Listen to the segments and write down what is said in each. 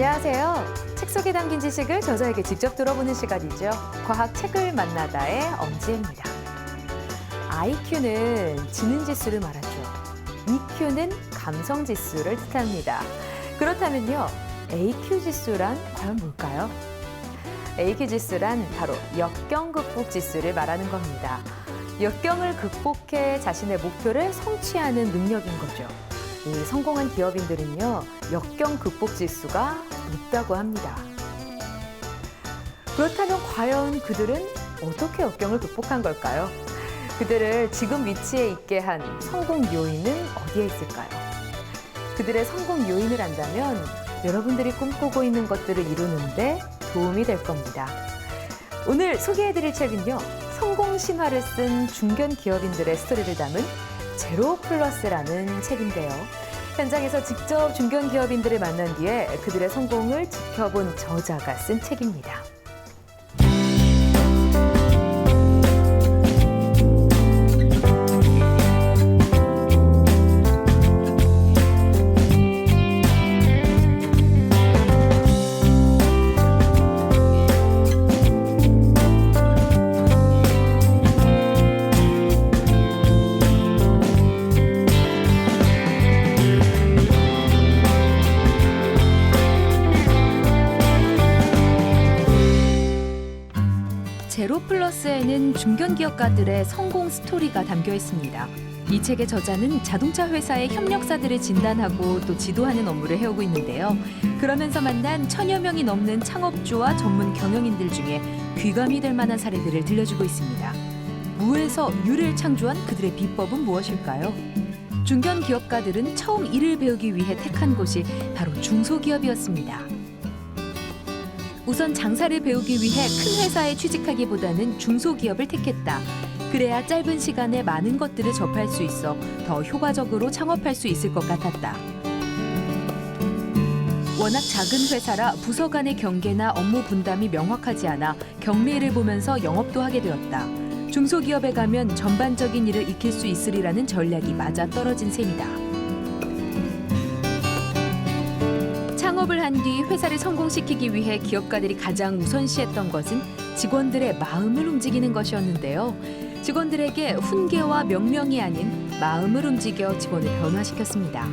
안녕하세요. 책 속에 담긴 지식을 저자에게 직접 들어보는 시간이죠. 과학 책을 만나다의 엄지혜입니다. IQ는 지능 지수를 말하죠. EQ는 감성 지수를 뜻합니다. 그렇다면요, AQ 지수란 과연 뭘까요? AQ 지수란 바로 역경 극복 지수를 말하는 겁니다. 역경을 극복해 자신의 목표를 성취하는 능력인 거죠. 이 성공한 기업인들은요, 역경 극복 지수가 높다고 합니다. 그렇다면 과연 그들은 어떻게 역경을 극복한 걸까요? 그들을 지금 위치에 있게 한 성공 요인은 어디에 있을까요? 그들의 성공 요인을 안다면 여러분들이 꿈꾸고 있는 것들을 이루는데 도움이 될 겁니다. 오늘 소개해드릴 책은요, 성공 신화를 쓴 중견 기업인들의 스토리를 담은 제로 플러스라는 책인데요. 현장에서 직접 중견 기업인들을 만난 뒤에 그들의 성공을 지켜본 저자가 쓴 책입니다. 제로 플러스에는 중견 기업가들의 성공 스토리가 담겨 있습니다. 이 책의 저자는 자동차 회사의 협력사들을 진단하고 또 지도하는 업무를 해오고 있는데요. 그러면서 만난 1000여 명이 넘는 창업주와 전문 경영인들 중에 귀감이 될 만한 사례들을 들려주고 있습니다. 무에서 유를 창조한 그들의 비법은 무엇일까요? 중견 기업가들은 처음 일을 배우기 위해 택한 곳이 바로 중소기업이었습니다. 우선 장사를 배우기 위해 큰 회사에 취직하기보다는 중소기업을 택했다. 그래야 짧은 시간에 많은 것들을 접할 수 있어 더 효과적으로 창업할 수 있을 것 같았다. 워낙 작은 회사라 부서 간의 경계나 업무 분담이 명확하지 않아 경리를 보면서 영업도 하게 되었다. 중소기업에 가면 전반적인 일을 익힐 수 있으리라는 전략이 맞아떨어진 셈이다. 창업을 한 뒤 회사를 성공시키기 위해 기업가들이 가장 우선시했던 것은 직원들의 마음을 움직이는 것이었는데요. 직원들에게 훈계와 명령이 아닌 마음을 움직여 직원을 변화시켰습니다.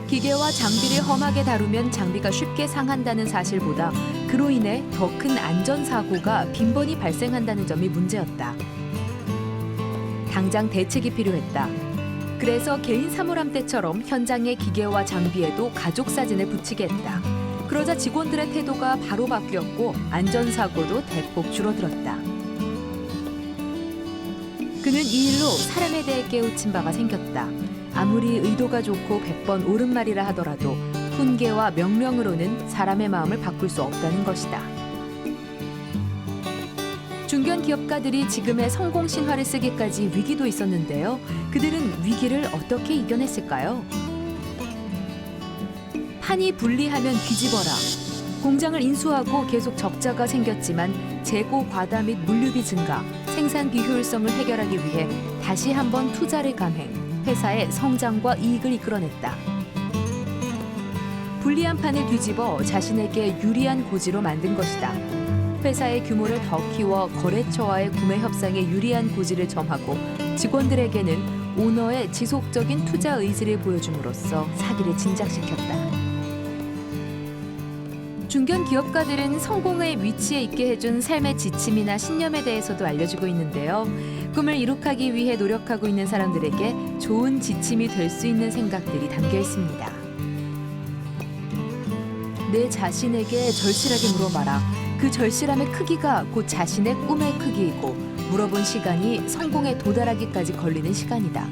기계와 장비를 험하게 다루면 장비가 쉽게 상한다는 사실보다 그로 인해 더 큰 안전사고가 빈번히 발생한다는 점이 문제였다. 당장 대책이 필요했다. 그래서 개인 사물함 때처럼 현장의 기계와 장비에도 가족 사진을 붙이게 했다. 그러자 직원들의 태도가 바로 바뀌었고 안전사고도 대폭 줄어들었다. 그는 이 일로 사람에 대해 깨우친 바가 생겼다. 아무리 의도가 좋고 100번 옳은 말이라 하더라도 훈계와 명령으로는 사람의 마음을 바꿀 수 없다는 것이다. 중견 기업가들이 지금의 성공 신화를 쓰기까지 위기도 있었는데요. 그들은 위기를 어떻게 이겨냈을까요? 판이 불리하면 뒤집어라. 공장을 인수하고 계속 적자가 생겼지만 재고 과다 및 물류비 증가, 생산 비효율성을 해결하기 위해 다시 한번 투자를 감행, 회사의 성장과 이익을 이끌어냈다. 불리한 판을 뒤집어 자신에게 유리한 고지로 만든 것이다. 회사의 규모를 더 키워 거래처와의 구매 협상에 유리한 고지를 점하고 직원들에게는 오너의 지속적인 투자 의지를 보여줌으로써 사기를 진작시켰다. 중견 기업가들은 성공의 위치에 있게 해준 삶의 지침이나 신념에 대해서도 알려주고 있는데요. 꿈을 이룩하기 위해 노력하고 있는 사람들에게 좋은 지침이 될 수 있는 생각들이 담겨 있습니다. 내 자신에게 절실하게 물어봐라. 그 절실함의 크기가 곧 자신의 꿈의 크기이고 물어본 시간이 성공에 도달하기까지 걸리는 시간이다.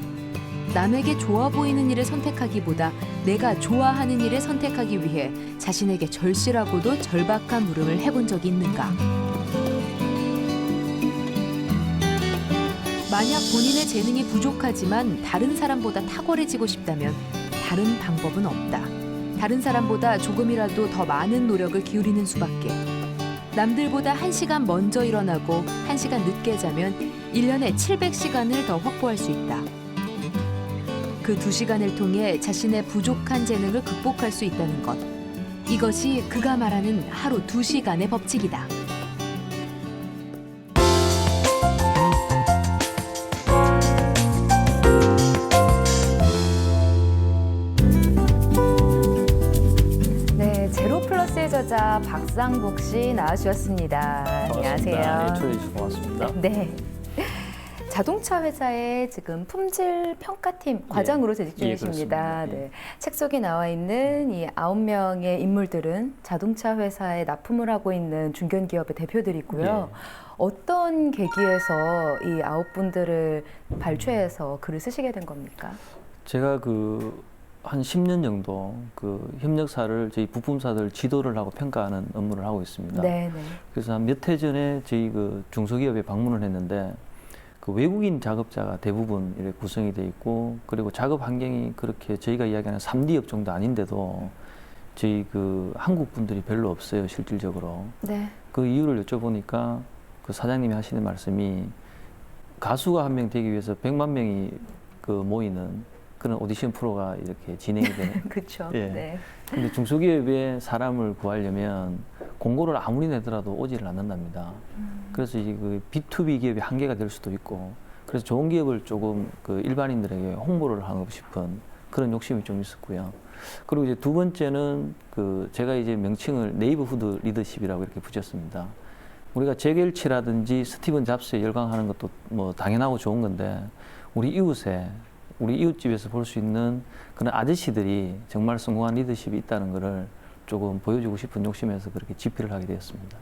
남에게 좋아 보이는 일을 선택하기보다 내가 좋아하는 일을 선택하기 위해 자신에게 절실하고도 절박한 물음을 해본 적이 있는가? 만약 본인의 재능이 부족하지만 다른 사람보다 탁월해지고 싶다면 다른 방법은 없다. 다른 사람보다 조금이라도 더 많은 노력을 기울이는 수밖에. 남들보다 1시간 먼저 일어나고 1시간 늦게 자면 1년에 700시간을 더 확보할 수 있다. 그 2시간을 통해 자신의 부족한 재능을 극복할 수 있다는 것. 이것이 그가 말하는 하루 2시간의 법칙이다. 네, 제로플러스의 저자 박상복 씨 나와주셨습니다. 안녕하세요. 네, 초대해 주셔서 고맙습니다. 네. 자동차 회사의 지금 품질 평가팀 과장으로 재직 중이십니다. 예. 네. 책 속에 나와 있는 이 9명의 인물들은 자동차 회사에 납품을 하고 있는 중견기업의 대표들이고요. 예. 어떤 계기에서 이 9분들을 발췌해서 글을 쓰시게 된 겁니까? 제가 한 10년 정도 협력사를 저희 부품사들 지도를 하고 평가하는 업무를 하고 있습니다. 네네. 그래서 한 몇 해 전에 저희 중소기업에 방문을 했는데 외국인 작업자가 대부분 이렇게 구성이 돼 있고, 그리고 작업 환경이 그렇게 저희가 이야기하는 3D 업종도 아닌데도 저희 한국 분들이 별로 없어요, 실질적으로. 네. 그 이유를 여쭤보니까 사장님이 하시는 말씀이 가수가 한 명 되기 위해서 100만 명이 모이는 그런 오디션 프로가 이렇게 진행이 되는. 그렇죠. 예. 네. 근데 중소기업에 사람을 구하려면 공고를 아무리 내더라도 오지를 않는답니다. 그래서 이제 B2B 기업이 한계가 될 수도 있고, 그래서 좋은 기업을 조금 일반인들에게 홍보를 하고 싶은 그런 욕심이 좀 있었고요. 그리고 이제 두 번째는 제가 이제 명칭을 네이버후드 리더십이라고 이렇게 붙였습니다. 우리가 재결치라든지 스티븐 잡스에 열광하는 것도 뭐 당연하고 좋은 건데, 우리 이웃집에서 볼 수 있는 그런 아저씨들이 정말 성공한 리더십이 있다는 것을 조금 보여주고 싶은 욕심에서 그렇게 집필을 하게 되었습니다.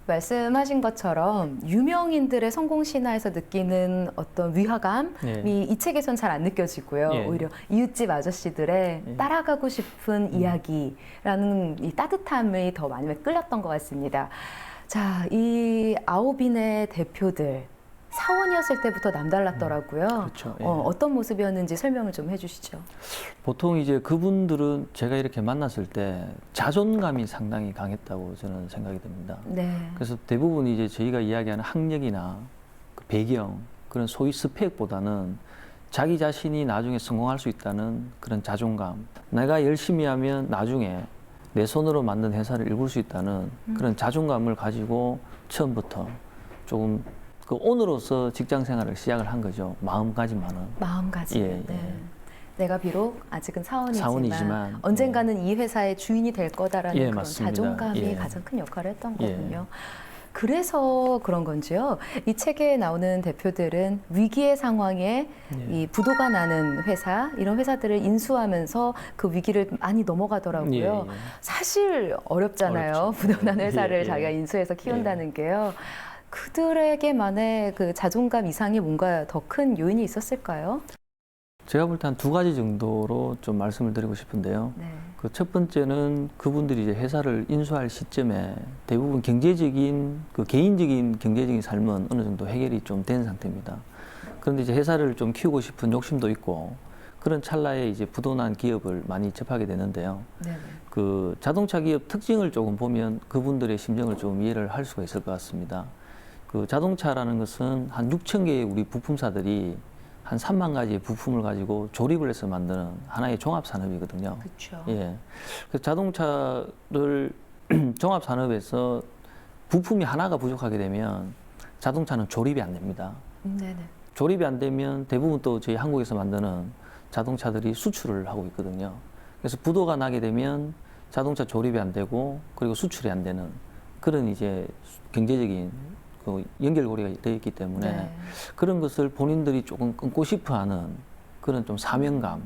말씀하신 것처럼 유명인들의 성공 신화에서 느끼는 어떤 위화감이 이 책에선 잘 안 느껴지고요. 오히려 이웃집 아저씨들의 따라가고 싶은 이야기라는 이 따뜻함이 더 많이 끌렸던 것 같습니다. 자, 이 9인의 대표들 사원이었을 때부터 남달랐더라고요. 그렇죠. 어떤 모습이었는지 설명을 좀 해주시죠. 보통 이제 그분들은 제가 이렇게 만났을 때 자존감이 상당히 강했다고 저는 생각이 됩니다. 네. 그래서 대부분 이제 저희가 이야기하는 학력이나 배경, 그런 소위 스펙보다는 자기 자신이 나중에 성공할 수 있다는 그런 자존감, 내가 열심히 하면 나중에 내 손으로 만든 회사를 일굴 수 있다는 그런 자존감을 가지고 처음부터 조금 오늘로서 직장 생활을 시작을 한 거죠. 마음가짐만은. 마음가짐. 예. 네. 내가 비록 아직은 사원이지만 언젠가는 이 회사의 주인이 될 거다라는 그런 맞습니다. 자존감이 가장 큰 역할을 했던 거군요. 그래서 그런 건지요. 이 책에 나오는 대표들은 위기의 상황에 이 부도가 나는 회사, 이런 회사들을 인수하면서 그 위기를 많이 넘어가더라고요. 사실 어렵잖아요. 어렵죠. 부도 난 회사를 자기가 인수해서 키운다는 게요. 그들에게만의 그 자존감 이상이 뭔가 더 큰 요인이 있었을까요? 제가 볼 때 한 2가지 정도로 좀 말씀을 드리고 싶은데요. 네. 첫 번째는 그분들이 이제 회사를 인수할 시점에 대부분 경제적인 개인적인 경제적인 삶은 어느 정도 해결이 좀 된 상태입니다. 그런데 이제 회사를 좀 키우고 싶은 욕심도 있고, 그런 찰나에 이제 부도난 기업을 많이 접하게 되는데요. 네네. 자동차 기업 특징을 조금 보면 그분들의 심정을 좀 이해를 할 수가 있을 것 같습니다. 자동차라는 것은 한 6천 개의 우리 부품사들이 한 3만 가지의 부품을 가지고 조립을 해서 만드는 하나의 종합산업이거든요. 그렇죠. 예. 그래서 자동차를 종합산업에서 부품이 하나가 부족하게 되면 자동차는 조립이 안 됩니다. 네네. 조립이 안 되면 대부분 또 저희 한국에서 만드는 자동차들이 수출을 하고 있거든요. 그래서 부도가 나게 되면 자동차 조립이 안 되고, 그리고 수출이 안 되는 그런 이제 경제적인 연결고리가 되어 있기 때문에 그런 것을 본인들이 조금 끊고 싶어 하는 그런 좀 사명감,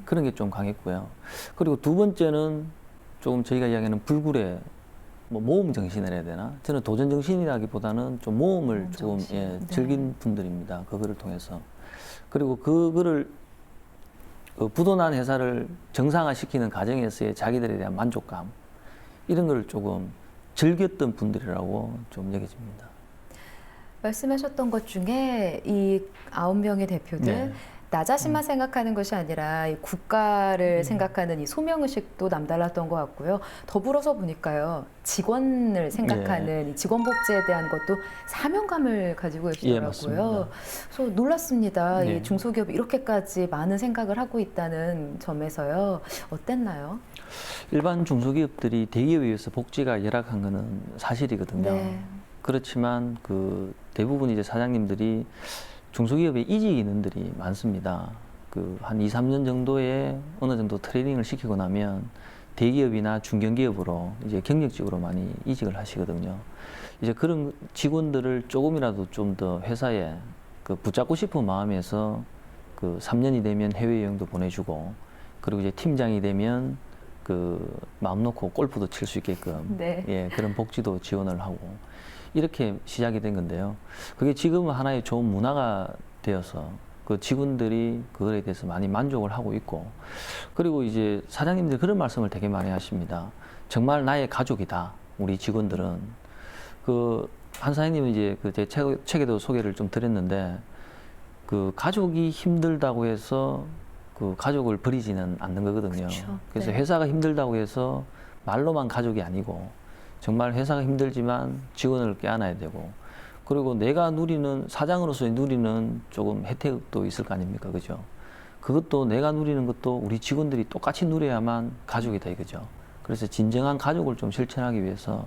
그런 게 좀 강했고요. 그리고 두 번째는 조금 저희가 이야기하는 불굴의 모험 정신을 해야 되나? 저는 도전 정신이라기보다는 좀 모험을 조금 즐긴 분들입니다. 그거를 통해서. 그리고 그거를 부도난 회사를 정상화시키는 과정에서의 자기들에 대한 만족감, 이런 걸 조금 즐겼던 분들이라고 좀 여겨집니다. 말씀하셨던 것 중에 이 9명의 대표들 나 자신만 생각하는 것이 아니라 이 국가를 생각하는 이 소명의식도 남달랐던 것 같고요. 더불어서 보니까요. 직원을 생각하는 이 직원 복지에 대한 것도 사명감을 가지고 예, 계시더라고요. 맞습니다. 그래서 놀랐습니다. 네. 이 중소기업이 이렇게까지 많은 생각을 하고 있다는 점에서요. 어땠나요? 일반 중소기업들이 대기업에 비해서 복지가 열악한 거는 사실이거든요. 네. 그렇지만 그 대부분 이제 사장님들이 중소기업에 이직 인원들이 많습니다. 그 한 2, 3년 정도의 어느 정도 트레이닝을 시키고 나면 대기업이나 중견기업으로 이제 경력직으로 많이 이직을 하시거든요. 이제 그런 직원들을 조금이라도 좀 더 회사에 그 붙잡고 싶은 마음에서 그 3년이 되면 해외여행도 보내주고 그리고 이제 팀장이 되면 그 마음 놓고 골프도 칠 수 있게끔 네. 예, 그런 복지도 지원을 하고 이렇게 시작이 된 건데요. 그게 지금은 하나의 좋은 문화가 되어서 그 직원들이 그거에 대해서 많이 만족을 하고 있고 그리고 이제 사장님들이 그런 말씀을 되게 많이 하십니다. 정말 나의 가족이다. 우리 직원들은 그 한 사장님은 이제 그 제 책에도 소개를 좀 드렸는데 그 가족이 힘들다고 해서 그 가족을 버리지는 않는 거거든요. 그쵸. 그래서 네. 회사가 힘들다고 해서 말로만 가족이 아니고 정말 회사가 힘들지만 직원을 껴안아야 되고 그리고 내가 누리는 사장으로서의 누리는 조금 혜택도 있을 거 아닙니까, 그죠? 그것도 내가 누리는 것도 우리 직원들이 똑같이 누려야만 가족이다 이거죠. 그래서 진정한 가족을 좀 실천하기 위해서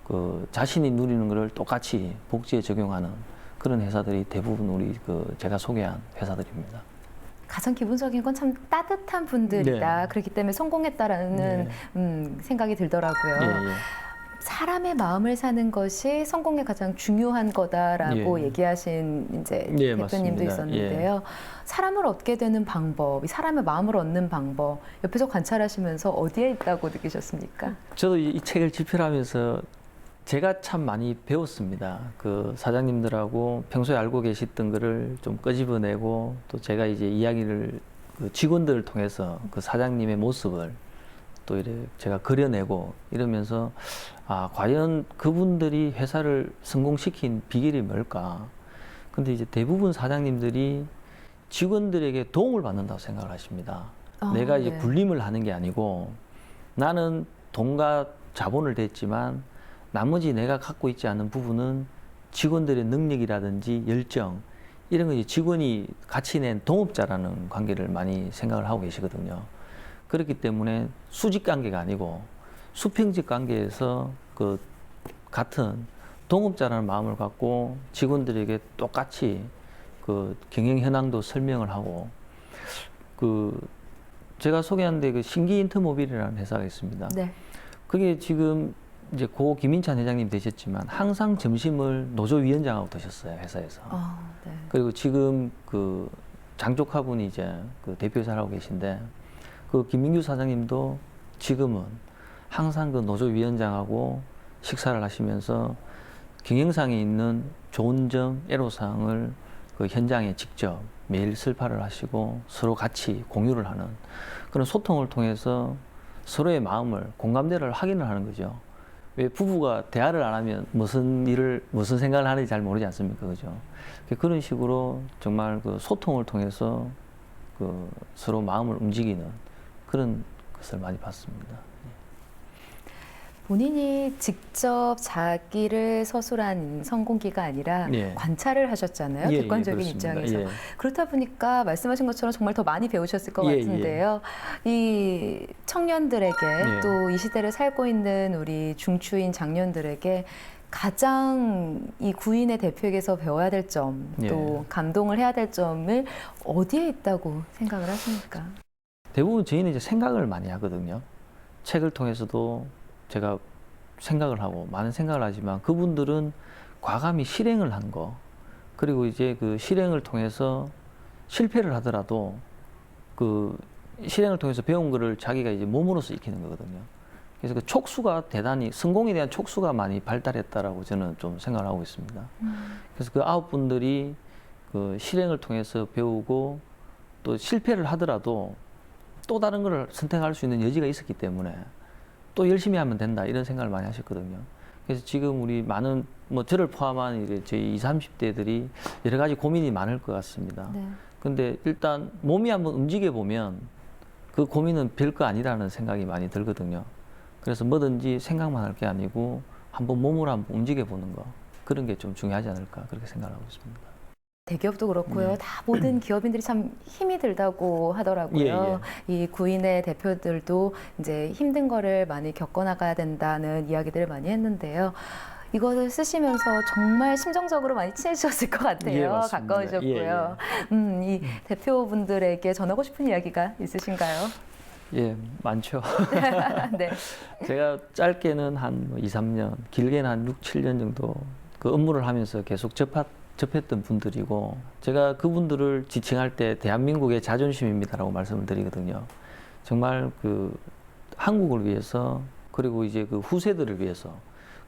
그 자신이 누리는 것을 똑같이 복지에 적용하는 그런 회사들이 대부분 우리 그 제가 소개한 회사들입니다. 가장 기본적인 건 참 따뜻한 분들이다. 네. 그렇기 때문에 성공했다라는 생각이 들더라고요. 예, 예. 사람의 마음을 사는 것이 성공에 가장 중요한 거다라고 예. 얘기하신 이제 예, 대표님도 맞습니다. 있었는데요. 사람을 얻게 되는 방법, 이 사람의 마음을 얻는 방법 옆에서 관찰하시면서 어디에 있다고 느끼셨습니까? 저도 이 책을 집필하면서 제가 참 많이 배웠습니다. 그 사장님들하고 평소에 알고 계셨던 거를 좀 끄집어내고 또 제가 이제 이야기를 그 직원들을 통해서 그 사장님의 모습을 또 이래 제가 그려내고 이러면서 아, 과연 그분들이 회사를 성공시킨 비결이 뭘까? 근데 이제 대부분 사장님들이 직원들에게 도움을 받는다고 생각을 하십니다. 내가 이제 네. 굴림을 하는 게 아니고 나는 돈과 자본을 댔지만 나머지 내가 갖고 있지 않은 부분은 직원들의 능력이라든지 열정 이런 거 이제 직원이 같이 낸 동업자라는 관계를 많이 생각을 하고 계시거든요. 그렇기 때문에 수직 관계가 아니고 수평적 관계에서 그 같은 동업자라는 마음을 갖고 직원들에게 똑같이 그 경영 현황도 설명을 하고 그 제가 소개한 데 그 신기인터모빌이라는 회사가 있습니다. 네. 그게 지금 이제 고 김인찬 회장님 되셨지만 항상 점심을 노조위원장하고 드셨어요, 회사에서. 네. 그리고 지금 그 장족화분이 이제 그 대표이사를 하고 계신데 그 김민규 사장님도 지금은 항상 그 노조위원장하고 식사를 하시면서 경영상에 있는 좋은 점, 애로사항을 그 현장에 직접 매일 설파를 하시고 서로 같이 공유를 하는 그런 소통을 통해서 서로의 마음을 공감대를 확인을 하는 거죠. 왜 부부가 대화를 안 하면 무슨 생각을 하는지 잘 모르지 않습니까? 그죠? 그런 식으로 정말 그 소통을 통해서 그 서로 마음을 움직이는 그런 것을 많이 봤습니다. 본인이 직접 자기를 서술한 성공기가 아니라 예. 관찰을 하셨잖아요. 예, 객관적인 예, 그렇습니다. 입장에서. 예. 그렇다 보니까 말씀하신 것처럼 정말 더 많이 배우셨을 것 예, 같은데요. 이 청년들에게 예. 또 이 시대를 살고 있는 우리 중추인 장년들에게 가장 이 구인의 대표에게서 배워야 될 점, 또 예. 감동을 해야 될 점을 어디에 있다고 생각을 하십니까? 대부분 저희는 이제 생각을 많이 하거든요. 책을 통해서도 제가 생각을 하고 많은 생각을 하지만 그분들은 과감히 실행을 한 거, 그리고 이제 그 실행을 통해서 실패를 하더라도 그 실행을 통해서 배운 거를 자기가 이제 몸으로서 익히는 거거든요. 그래서 그 촉수가 대단히 성공에 대한 촉수가 많이 발달했다라고 저는 좀 생각을 하고 있습니다. 그래서 그 9분들이 그 실행을 통해서 배우고 또 실패를 하더라도 또 다른 걸 선택할 수 있는 여지가 있었기 때문에 또 열심히 하면 된다 이런 생각을 많이 하셨거든요. 그래서 지금 우리 많은 뭐 저를 포함한 이제 저희 20, 30대들이 여러 가지 고민이 많을 것 같습니다. 네. 근데 일단 몸이 한번 움직여 보면 그 고민은 별거 아니라는 생각이 많이 들거든요. 그래서 뭐든지 생각만 할 게 아니고 한번 몸을 한번 움직여 보는 거, 그런 게 좀 중요하지 않을까 그렇게 생각을 하고 있습니다. 대기업도 그렇고요. 다 모든 기업인들이 참 힘이 들다고 하더라고요. 이 구인의 대표들도 이제 힘든 거를 많이 겪어나가야 된다는 이야기들을 많이 했는데요. 이것을 쓰시면서 정말 심정적으로 많이 친해지셨을 것 같아요. 맞습니다. 가까우셨고요. 이 대표분들에게 전하고 싶은 이야기가 있으신가요? 예, 많죠. 네. 제가 짧게는 한 2, 3년, 길게는 한 6, 7년 정도 그 업무를 하면서 계속 접했던 분들이고, 제가 그분들을 지칭할 때 대한민국의 자존심입니다라고 말씀을 드리거든요. 정말 그 한국을 위해서, 그리고 이제 그 후세들을 위해서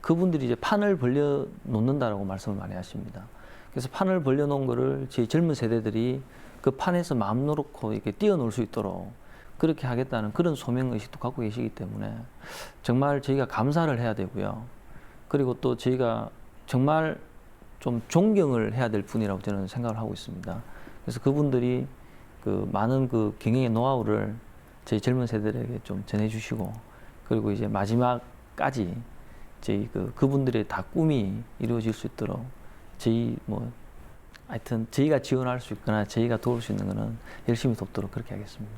그분들이 이제 판을 벌려 놓는다라고 말씀을 많이 하십니다. 그래서 판을 벌려 놓은 거를 저희 젊은 세대들이 그 판에서 마음 놓고 이렇게 뛰어놀 수 있도록 그렇게 하겠다는 그런 소명의식도 갖고 계시기 때문에 정말 저희가 감사를 해야 되고요. 그리고 또 저희가 정말 좀 존경을 해야 될 분이라고 저는 생각을 하고 있습니다. 그래서 그분들이 그 많은 그 경영의 노하우를 저희 젊은 세대들에게 좀 전해주시고, 그리고 이제 마지막까지 저희 그분들의 다 꿈이 이루어질 수 있도록 저희 뭐 하여튼 저희가 지원할 수 있거나 저희가 도울 수 있는 거는 열심히 돕도록 그렇게 하겠습니다.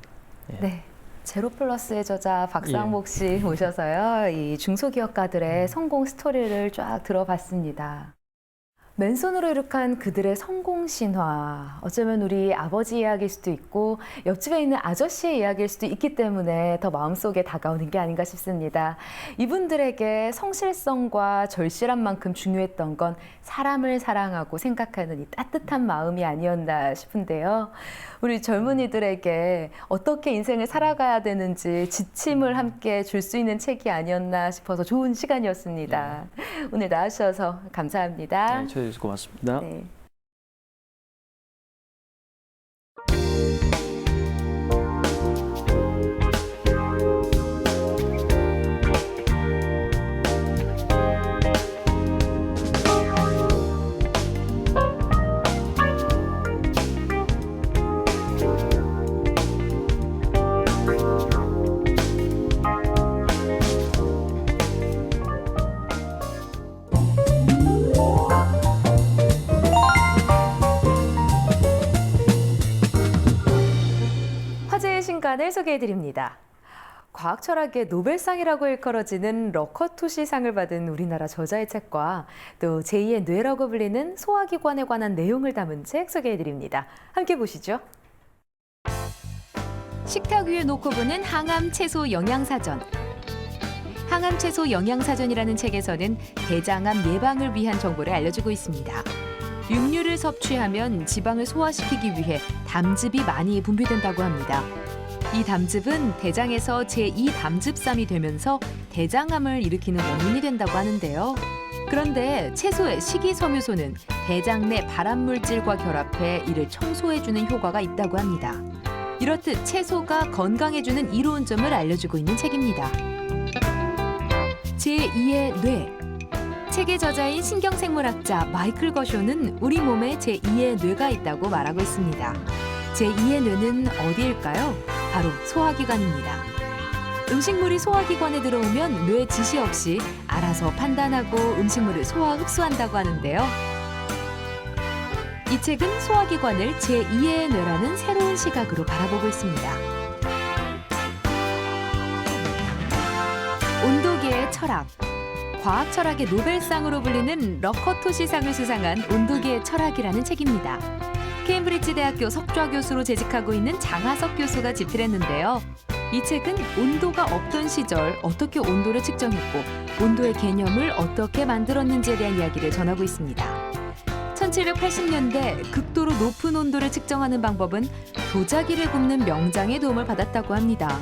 예. 네. 제로플러스의 저자 박상목 씨 모셔서요. 이 중소기업가들의 성공 스토리를 쫙 들어봤습니다. 맨손으로 이룩한 그들의 성공 신화. 어쩌면 우리 아버지 이야기일 수도 있고 옆집에 있는 아저씨의 이야기일 수도 있기 때문에 더 마음속에 다가오는 게 아닌가 싶습니다. 이분들에게 성실성과 절실한 만큼 중요했던 건 사람을 사랑하고 생각하는 이 따뜻한 마음이 아니었나 싶은데요. 우리 젊은이들에게 어떻게 인생을 살아가야 되는지 지침을 함께 줄 수 있는 책이 아니었나 싶어서 좋은 시간이었습니다. 오늘 나와주셔서 감사합니다. 네, 저희 고맙습니다. 네. 화제의 신간을 소개해드립니다. 과학 철학의 노벨상이라고 일컬어지는 러커토시상을 받은 우리나라 저자의 책과 또 제2의 뇌라고 불리는 소화기관에 관한 내용을 담은 책 소개해드립니다. 함께 보시죠. 식탁 위에 놓고 보는 항암 채소 영양사전. 항암 채소 영양사전이라는 책에서는 대장암 예방을 위한 정보를 알려주고 있습니다. 육류를 섭취하면 지방을 소화시키기 위해 담즙이 많이 분비된다고 합니다. 이 담즙은 대장에서 제2담즙삼이 되면서 대장암을 일으키는 원인이 된다고 하는데요. 그런데 채소의 식이섬유소는 대장 내 발암물질과 결합해 이를 청소해주는 효과가 있다고 합니다. 이렇듯 채소가 건강해주는 이로운 점을 알려주고 있는 책입니다. 제2의 뇌. 책의 저자인 신경생물학자 마이클 거쇼는 우리 몸에 제2의 뇌가 있다고 말하고 있습니다. 제2의 뇌는 어디일까요? 바로 소화기관입니다. 음식물이 소화기관에 들어오면 뇌 지시 없이 알아서 판단하고 음식물을 소화 흡수한다고 하는데요. 이 책은 소화기관을 제2의 뇌라는 새로운 시각으로 바라보고 있습니다. 온도계의 철학. 과학 철학의 노벨상으로 불리는 러커토시상을 수상한 온도계의 철학이라는 책입니다. 케임브리지 대학교 석좌 교수로 재직하고 있는 장하석 교수가 집필했는데요. 이 책은 온도가 없던 시절 어떻게 온도를 측정했고 온도의 개념을 어떻게 만들었는지에 대한 이야기를 전하고 있습니다. 1780년대 극도로 높은 온도를 측정하는 방법은 도자기를 굽는 명장의 도움을 받았다고 합니다.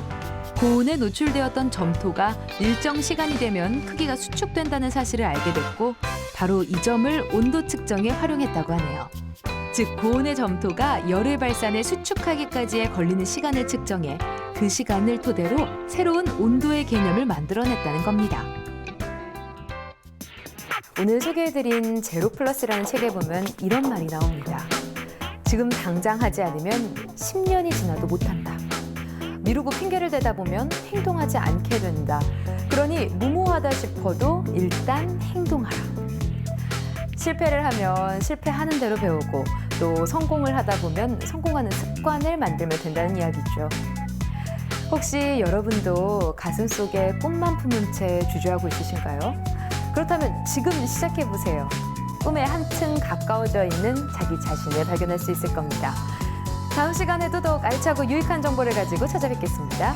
고온에 노출되었던 점토가 일정 시간이 되면 크기가 수축된다는 사실을 알게 됐고 바로 이 점을 온도 측정에 활용했다고 하네요. 즉 고온의 점토가 열을 발산해 수축하기까지의 걸리는 시간을 측정해 그 시간을 토대로 새로운 온도의 개념을 만들어냈다는 겁니다. 오늘 소개해드린 제로플러스라는 책에 보면 이런 말이 나옵니다. 지금 당장 하지 않으면 10년이 지나도 못한다. 미루고 핑계를 대다 보면 행동하지 않게 된다. 그러니 무모하다 싶어도 일단 행동하라. 실패를 하면 실패하는 대로 배우고 또 성공을 하다 보면 성공하는 습관을 만들면 된다는 이야기죠. 혹시 여러분도 가슴속에 꿈만 품은 채 주저하고 있으신가요? 그렇다면 지금 시작해보세요. 꿈에 한층 가까워져 있는 자기 자신을 발견할 수 있을 겁니다. 다음 시간에도 더욱 알차고 유익한 정보를 가지고 찾아뵙겠습니다.